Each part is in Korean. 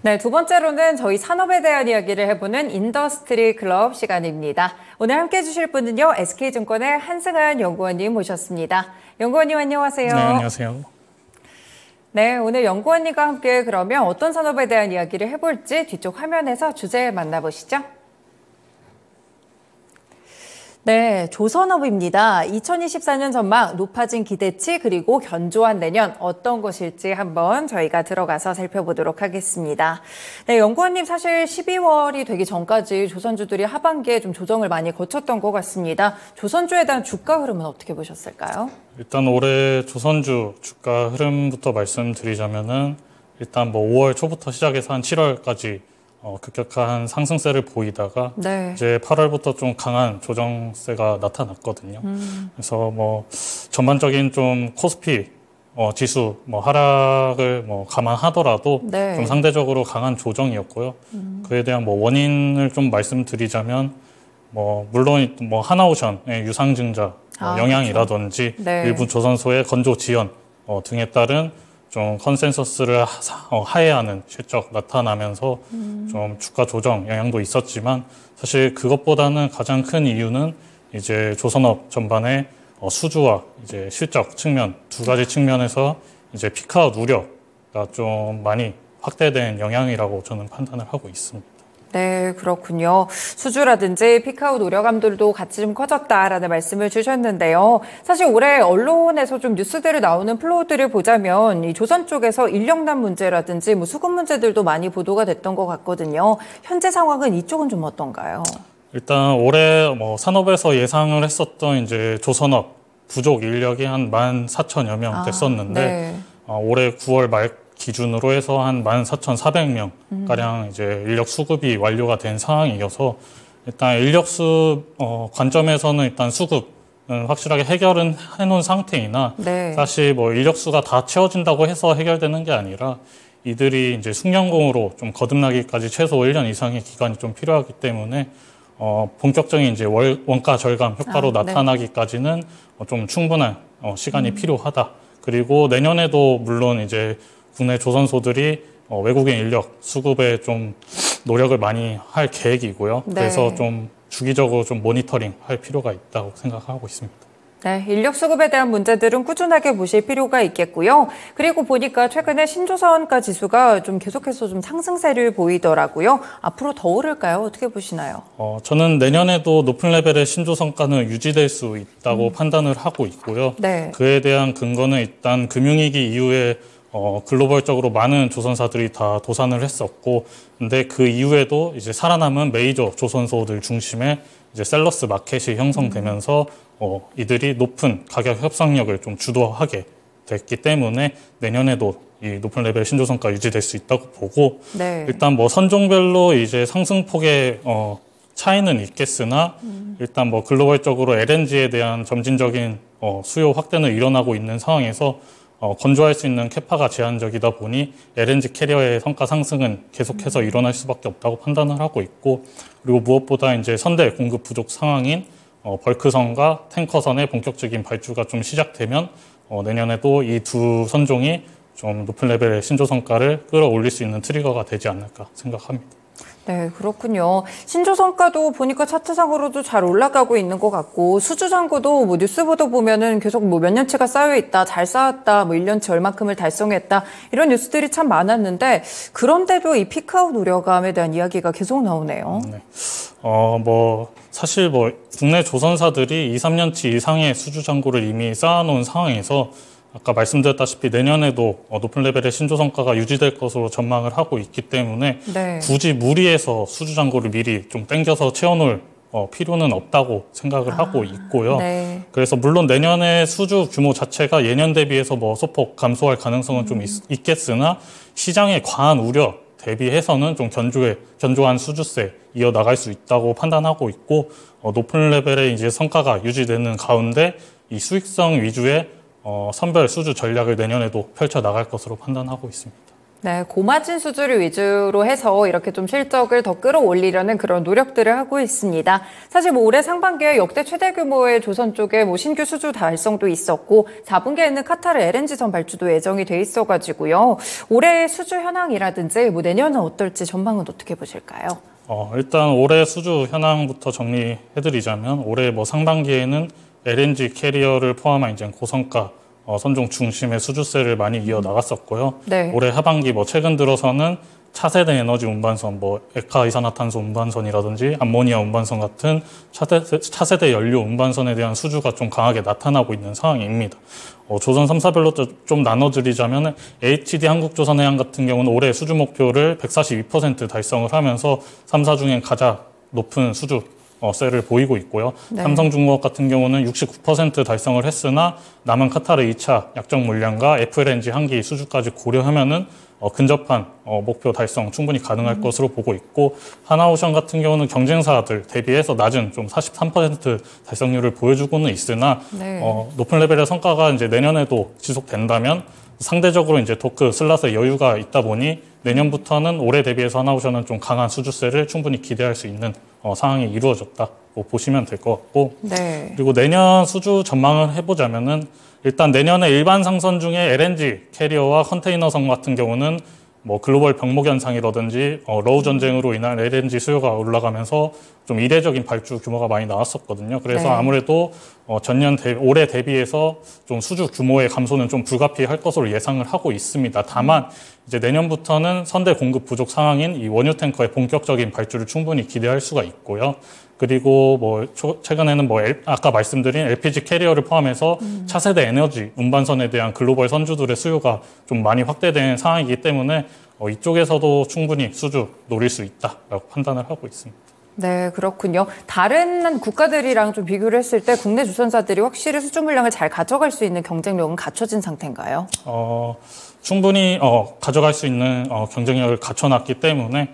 네, 두 번째로는 저희 산업에 대한 이야기를 해보는 인더스트리 클럽 시간입니다. 오늘 함께 해주실 분은요, SK증권의 한승환 연구원님 모셨습니다. 연구원님 안녕하세요. 네, 안녕하세요. 네, 오늘 연구원님과 함께 그러면 어떤 산업에 대한 이야기를 해볼지 뒤쪽 화면에서 주제 만나보시죠. 네, 조선업입니다. 2024년 전망, 높아진 기대치 그리고 견조한 내년 어떤 것일지 한번 저희가 들어가서 살펴보도록 하겠습니다. 네, 연구원님 사실 12월이 되기 전까지 조선주들이 하반기에 좀 조정을 많이 거쳤던 것 같습니다. 조선주에 대한 주가 흐름은 어떻게 보셨을까요? 일단 올해 조선주 주가 흐름부터 말씀드리자면은 일단 뭐 5월 초부터 시작해서 한 7월까지 급격한 상승세를 보이다가 네. 이제 8월부터 좀 강한 조정세가 나타났거든요. 그래서 뭐 전반적인 좀 코스피 지수 뭐 하락을 뭐 감안하더라도 네. 좀 상대적으로 강한 조정이었고요. 그에 대한 뭐 원인을 좀 말씀드리자면 뭐 물론 뭐 하나오션의 유상증자 영향이라든지 그렇죠. 네. 일부 조선소의 건조 지연 등에 따른 좀 컨센서스를 하회하는 실적 나타나면서 좀 주가 조정 영향도 있었지만 사실 그것보다는 가장 큰 이유는 이제 조선업 전반의 수주와 이제 실적 측면 두 가지 측면에서 이제 피크아웃 우려가 좀 많이 확대된 영향이라고 저는 판단을 하고 있습니다. 네, 그렇군요. 수주라든지 피크아웃 우려감들도 같이 좀 커졌다라는 말씀을 주셨는데요. 사실 올해 언론에서 좀 뉴스들이 나오는 플로우들을 보자면 이 조선 쪽에서 인력난 문제라든지 뭐 수급 문제들도 많이 보도가 됐던 것 같거든요. 현재 상황은 이쪽은 좀 어떤가요? 일단 올해 뭐 산업에서 예상을 했었던 이제 조선업 부족 인력이 한 14,000여 명 됐었는데 네. 올해 9월 말 기준으로 해서 한 14,400명 가량 이제 인력 수급이 완료가 된 상황이어서 일단 인력수 관점에서는 일단 수급은 확실하게 해결은 해놓은 상태이나 네. 사실 뭐 인력수가 다 채워진다고 해서 해결되는 게 아니라 이들이 이제 숙련공으로 좀 거듭나기까지 최소 1년 이상의 기간이 좀 필요하기 때문에 본격적인 이제 원가 절감 효과로 나타나기까지는 좀 충분한 시간이 필요하다. 그리고 내년에도 물론 이제 국내 조선소들이 외국인 인력 수급에 좀 노력을 많이 할 계획이고요. 네. 그래서 좀 주기적으로 좀 모니터링 할 필요가 있다고 생각하고 있습니다. 네, 인력 수급에 대한 문제들은 꾸준하게 보실 필요가 있겠고요. 그리고 보니까 최근에 신조선가 지수가 좀 계속해서 좀 상승세를 보이더라고요. 앞으로 더 오를까요? 어떻게 보시나요? 저는 내년에도 높은 레벨의 신조선가는 유지될 수 있다고 판단을 하고 있고요. 네. 그에 대한 근거는 일단 금융위기 이후에 글로벌적으로 많은 조선사들이 다 도산을 했었고, 근데 그 이후에도 이제 살아남은 메이저 조선소들 중심의 이제 셀러스 마켓이 형성되면서 이들이 높은 가격 협상력을 좀 주도하게 됐기 때문에 내년에도 이 높은 레벨 신조선가 유지될 수 있다고 보고, 네. 일단 뭐 선종별로 이제 상승폭의 차이는 있겠으나 일단 뭐 글로벌적으로 LNG에 대한 점진적인 수요 확대는 일어나고 있는 상황에서 건조할 수 있는 캐파가 제한적이다 보니 LNG 캐리어의 성가 상승은 계속해서 일어날 수밖에 없다고 판단을 하고 있고, 그리고 무엇보다 이제 선대 공급 부족 상황인 벌크선과 탱커선의 본격적인 발주가 좀 시작되면 내년에도 이 두 선종이 좀 높은 레벨의 신조선가를 끌어올릴 수 있는 트리거가 되지 않을까 생각합니다. 네, 그렇군요. 신조선가도 보니까 차트상으로도 잘 올라가고 있는 것 같고, 수주잔고도 뭐 뉴스 보도 보면은 계속 뭐 몇 년치가 쌓여있다, 잘 쌓았다, 뭐 1년치 얼마큼을 달성했다, 이런 뉴스들이 참 많았는데, 그런데도 이 피크아웃 우려감에 대한 이야기가 계속 나오네요. 네. 사실 뭐 국내 조선사들이 2, 3년치 이상의 수주잔고를 이미 쌓아놓은 상황에서 아까 말씀드렸다시피 내년에도 높은 레벨의 신조선가가 유지될 것으로 전망을 하고 있기 때문에 네. 굳이 무리해서 수주잔고를 미리 좀 땡겨서 채워놓을 필요는 없다고 생각을 하고 있고요. 네. 그래서 물론 내년의 수주 규모 자체가 예년 대비해서 뭐 소폭 감소할 가능성은 좀 있겠으나 시장의 과한 우려 대비해서는 좀 견조한 수주세 이어나갈 수 있다고 판단하고 있고, 높은 레벨의 이제 성과가 유지되는 가운데 이 수익성 위주의 선별 수주 전략을 내년에도 펼쳐 나갈 것으로 판단하고 있습니다. 네, 고마진 수주를 위주로 해서 이렇게 좀 실적을 더 끌어올리려는 그런 노력들을 하고 있습니다. 사실 뭐 올해 상반기에 역대 최대 규모의 조선 쪽에 뭐 신규 수주 달성도 있었고 4분기에는 카타르 LNG선 발주도 예정이 돼 있어가지고요. 올해 수주 현황이라든지 뭐 내년은 어떨지 전망은 어떻게 보실까요? 일단 올해 수주 현황부터 정리해드리자면 올해 뭐 상반기에는 LNG 캐리어를 포함한 이제 고성가 선종 중심의 수주세를 많이 이어 나갔었고요. 네. 올해 하반기 뭐 최근 들어서는 차세대 에너지 운반선, 뭐 액화 이산화탄소 운반선이라든지 암모니아 운반선 같은 차세대 연료 운반선에 대한 수주가 좀 강하게 나타나고 있는 상황입니다. 조선 3사별로 좀 나눠드리자면 HD 한국조선해양 같은 경우는 올해 수주 목표를 142% 달성을 하면서 3사 중엔 가장 높은 수주 세를 보이고 있고요. 네. 삼성중공업 같은 경우는 69% 달성을 했으나 남은 카타르 2차 약정 물량과 FLNG 한기 수주까지 고려하면은 근접한 목표 달성 충분히 가능할 것으로 보고 있고 하나오션 같은 경우는 경쟁사들 대비해서 낮은 좀 43% 달성률을 보여주고는 있으나 네. 높은 레벨의 성과가 이제 내년에도 지속된다면 상대적으로 이제 도크 슬롯의 여유가 있다 보니 내년부터는 올해 대비해서 하나오션은 좀 강한 수주세를 충분히 기대할 수 있는 상황이 이루어졌다고 보시면 될 것 같고 네. 그리고 내년 수주 전망을 해보자면은 일단 내년에 일반 상선 중에 LNG 캐리어와 컨테이너선 같은 경우는 뭐 글로벌 병목 현상이라든지 러우 전쟁으로 인한 LNG 수요가 올라가면서 좀 이례적인 발주 규모가 많이 나왔었거든요. 그래서 네. 아무래도 올해 대비해서 좀 수주 규모의 감소는 좀 불가피할 것으로 예상을 하고 있습니다. 다만 이제 내년부터는 선대 공급 부족 상황인 이 원유 탱커의 본격적인 발주를 충분히 기대할 수가 있고요. 그리고 뭐 최근에는 뭐 아까 말씀드린 LPG 캐리어를 포함해서 차세대 에너지 운반선에 대한 글로벌 선주들의 수요가 좀 많이 확대된 상황이기 때문에 이쪽에서도 충분히 수주 노릴 수 있다라고 판단을 하고 있습니다. 네, 그렇군요. 다른 국가들이랑 좀 비교를 했을 때 국내 조선사들이 확실히 수주 물량을 잘 가져갈 수 있는 경쟁력은 갖춰진 상태인가요? 충분히 가져갈 수 있는 경쟁력을 갖춰놨기 때문에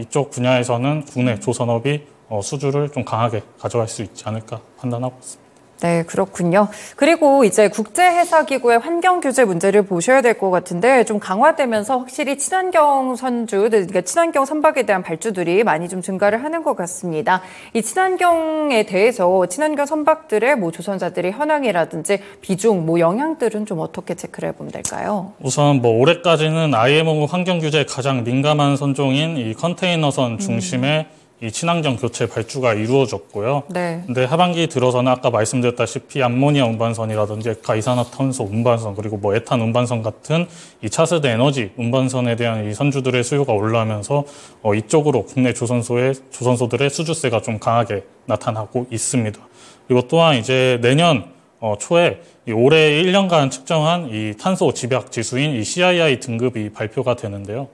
이쪽 분야에서는 국내 조선업이 수주를 좀 강하게 가져갈 수 있지 않을까 판단하고 있습니다. 네, 그렇군요. 그리고 이제 국제해사기구의 환경 규제 문제를 보셔야 될 것 같은데 좀 강화되면서 확실히 친환경 선주, 그러니까 친환경 선박에 대한 발주들이 많이 좀 증가를 하는 것 같습니다. 이 친환경에 대해서 친환경 선박들의 뭐 조선사들의 현황이라든지 비중, 뭐 영향들은 좀 어떻게 체크를 해보면 될까요? 우선 뭐 올해까지는 IMO 환경 규제에 가장 민감한 선종인 이 컨테이너선 중심의 이 친환경 교체 발주가 이루어졌고요. 네. 근데 하반기 들어서는 아까 말씀드렸다시피 암모니아 운반선이라든지 액화 이산화탄소 운반선 그리고 뭐 에탄 운반선 같은 이 차세대 에너지 운반선에 대한 이 선주들의 수요가 올라오면서 이쪽으로 국내 조선소들의 수주세가 좀 강하게 나타나고 있습니다. 그리고 또한 이제 내년 초에 이 올해 1년간 측정한 이 탄소 집약 지수인 이 CII 등급이 발표가 되는데요.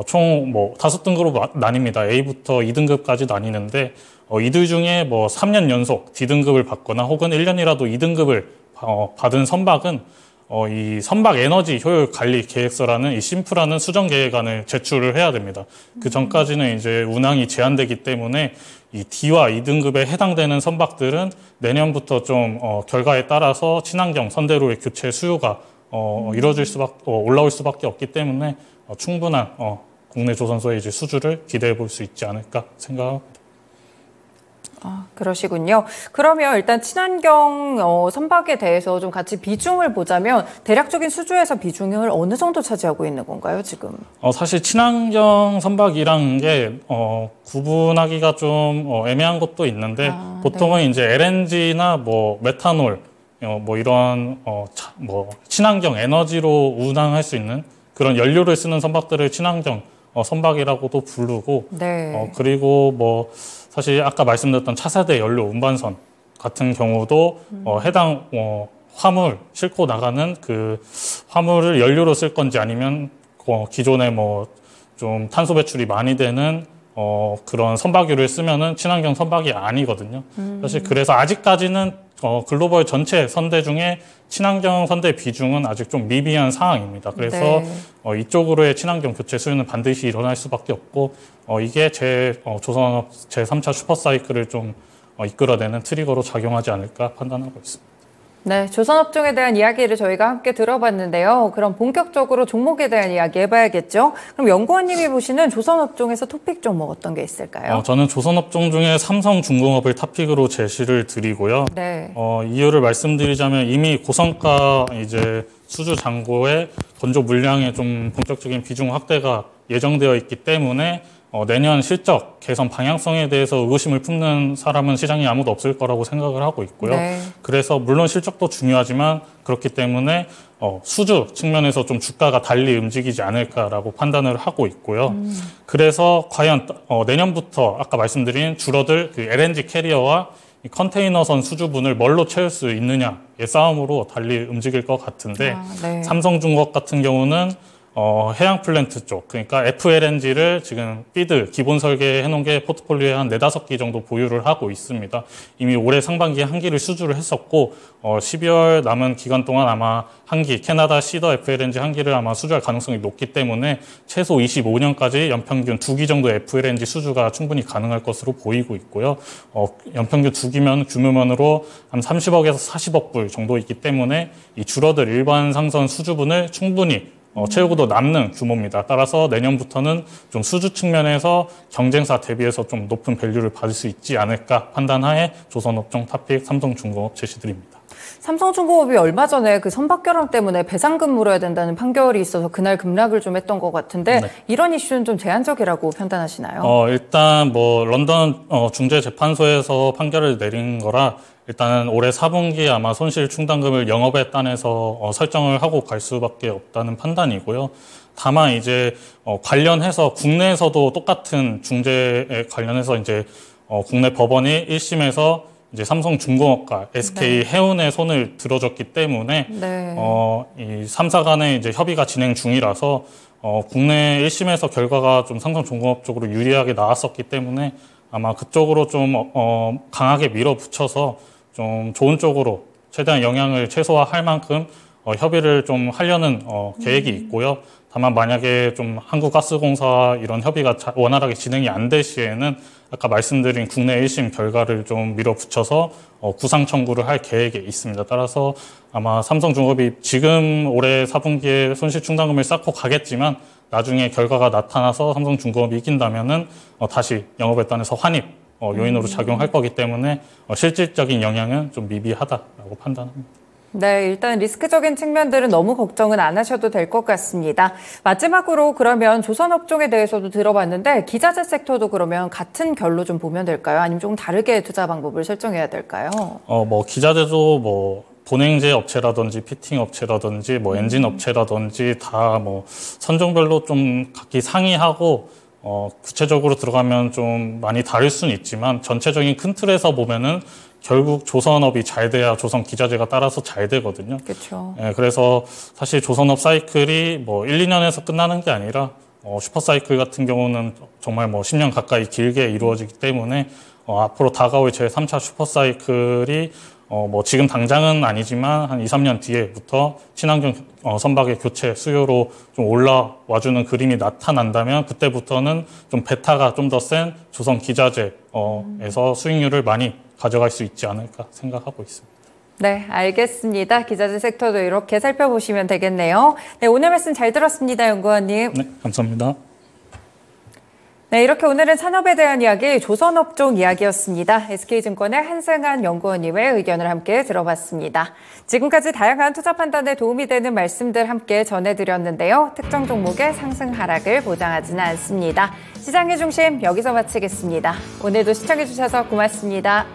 총 뭐 5등급으로 나뉩니다. A부터 2등급까지 나뉘는데 이들 중에 뭐 3년 연속 D등급을 받거나 혹은 1년이라도 2등급을 받은 선박은 이 선박 에너지 효율 관리 계획서라는 이 심프라는 수정 계획안을 제출을 해야 됩니다. 그 전까지는 이제 운항이 제한되기 때문에 이 D와 2등급에 해당되는 선박들은 내년부터 좀 결과에 따라서 친환경 선대로의 교체 수요가 올라올 수밖에 없기 때문에 충분한 국내 조선소의 이제 수주를 기대해 볼 수 있지 않을까 생각합니다. 그러시군요. 그러면 일단 친환경 선박에 대해서 좀 같이 비중을 보자면 대략적인 수주에서 비중을 어느 정도 차지하고 있는 건가요, 지금? 사실 친환경 선박이라는 게 구분하기가 좀 애매한 것도 있는데 보통은 네. 이제 LNG나 뭐 메탄올 뭐 이런 뭐 친환경 에너지로 운항할 수 있는 그런 연료를 쓰는 선박들을 친환경 선박이라고도 부르고 네. 그리고 뭐 사실 아까 말씀드렸던 차세대 연료 운반선 같은 경우도 해당 화물 싣고 나가는 그 화물을 연료로 쓸 건지 아니면 기존에 뭐 좀 탄소 배출이 많이 되는 그런 선박유를 쓰면은 친환경 선박이 아니거든요. 사실 그래서 아직까지는 글로벌 전체 선대 중에 친환경 선대 비중은 아직 좀 미비한 상황입니다. 그래서 네. 이쪽으로의 친환경 교체 수요는 반드시 일어날 수밖에 없고 이게 조선업 제3차 슈퍼사이클을 좀 이끌어내는 트리거로 작용하지 않을까 판단하고 있습니다. 네, 조선업종에 대한 이야기를 저희가 함께 들어봤는데요. 그럼 본격적으로 종목에 대한 이야기 해봐야겠죠? 그럼 연구원님이 보시는 조선업종에서 토픽 종목 어떤 게 있을까요? 저는 조선업종 중에 삼성중공업을 탑픽으로 제시를 드리고요. 네. 이유를 말씀드리자면 이미 고성가 이제 수주 잔고의 건조 물량의 좀 본격적인 비중 확대가 예정되어 있기 때문에 내년 실적 개선 방향성에 대해서 의구심을 품는 사람은 시장에 아무도 없을 거라고 생각을 하고 있고요. 네. 그래서 물론 실적도 중요하지만 그렇기 때문에 수주 측면에서 좀 주가가 달리 움직이지 않을까라고 판단을 하고 있고요. 그래서 과연 내년부터 아까 말씀드린 줄어들 그 LNG 캐리어와 이 컨테이너선 수주분을 뭘로 채울 수 있느냐의 싸움으로 달리 움직일 것 같은데 네. 삼성중공업 같은 경우는 해양 플랜트 쪽, 그러니까 FLNG를 지금 피드 기본 설계해 놓은 게 포트폴리오에 한 4-5기 정도 보유를 하고 있습니다. 이미 올해 상반기에 한 기를 수주를 했었고 12월 남은 기간 동안 아마 한 기, 캐나다 시더 FLNG 한 기를 아마 수주할 가능성이 높기 때문에 최소 25년까지 연평균 2기 정도 FLNG 수주가 충분히 가능할 것으로 보이고 있고요. 연평균 2기면 규모면으로 한 30억에서 40억 불 정도 있기 때문에 이 줄어들 일반 상선 수주분을 충분히 채우고도 남는 규모입니다. 따라서 내년부터는 좀 수주 측면에서 경쟁사 대비해서 좀 높은 밸류를 받을 수 있지 않을까 판단하에 조선업종 탑픽 삼성중공업 제시드립니다. 삼성중공업이 얼마 전에 그 선박결함 때문에 배상금 물어야 된다는 판결이 있어서 그날 급락을 좀 했던 것 같은데 네. 이런 이슈는 좀 제한적이라고 판단하시나요? 일단 뭐 런던 중재재판소에서 판결을 내린 거라 일단은 올해 4분기에 아마 손실 충당금을 영업에 따내서 설정을 하고 갈 수밖에 없다는 판단이고요. 다만 이제 관련해서 국내에서도 똑같은 중재에 관련해서 이제 국내 법원이 1심에서 이제 삼성중공업과 SK 해운의 손을 들어줬기 때문에 네. 이 3사 간의 이제 협의가 진행 중이라서 국내 1심에서 결과가 좀 삼성중공업 쪽으로 유리하게 나왔었기 때문에 아마 그쪽으로 좀 강하게 밀어붙여서 좀 좋은 쪽으로 최대한 영향을 최소화할 만큼 협의를 좀 하려는 계획이 있고요. 다만 만약에 좀 한국가스공사와 이런 협의가 원활하게 진행이 안 될 시에는 아까 말씀드린 국내 1심 결과를 좀 밀어붙여서 구상 청구를 할 계획에 있습니다. 따라서 아마 삼성중공업이 지금 올해 4분기에 손실 충당금을 쌓고 가겠지만 나중에 결과가 나타나서 삼성중공업이 이긴다면은 다시 영업에 따라서 환입 요인으로 작용할 거기 때문에 실질적인 영향은 좀 미비하다라고 판단합니다. 네, 일단 리스크적인 측면들은 너무 걱정은 안 하셔도 될 것 같습니다. 마지막으로 그러면 조선업종에 대해서도 들어봤는데 기자재 섹터도 그러면 같은 결로 좀 보면 될까요? 아니면 조금 다르게 투자 방법을 설정해야 될까요? 뭐 기자재도 뭐 본행제 업체라든지 피팅 업체라든지 뭐 엔진 업체라든지 다 뭐 선종별로 좀 각기 상이하고 구체적으로 들어가면 좀 많이 다를 수는 있지만 전체적인 큰 틀에서 보면은 결국 조선업이 잘 돼야 조선 기자재가 따라서 잘 되거든요. 그렇죠. 예, 그래서 사실 조선업 사이클이 뭐 1, 2년에서 끝나는 게 아니라 슈퍼 사이클 같은 경우는 정말 뭐 10년 가까이 길게 이루어지기 때문에 앞으로 다가올 제 3차 슈퍼 사이클이 뭐 지금 당장은 아니지만 한 2, 3년 뒤에부터 친환경 선박의 교체 수요로 좀 올라와주는 그림이 나타난다면 그때부터는 좀 베타가 좀 더 센 조선 기자재에서 수익률을 많이 가져갈 수 있지 않을까 생각하고 있습니다. 네, 알겠습니다. 기자재 섹터도 이렇게 살펴보시면 되겠네요. 네, 오늘 말씀 잘 들었습니다, 연구원님. 네, 감사합니다. 네, 이렇게 오늘은 산업에 대한 이야기, 조선업종 이야기였습니다. SK증권의 한승한 연구원님의 의견을 함께 들어봤습니다. 지금까지 다양한 투자 판단에 도움이 되는 말씀들 함께 전해드렸는데요. 특정 종목의 상승 하락을 보장하지는 않습니다. 시장의 중심 여기서 마치겠습니다. 오늘도 시청해주셔서 고맙습니다.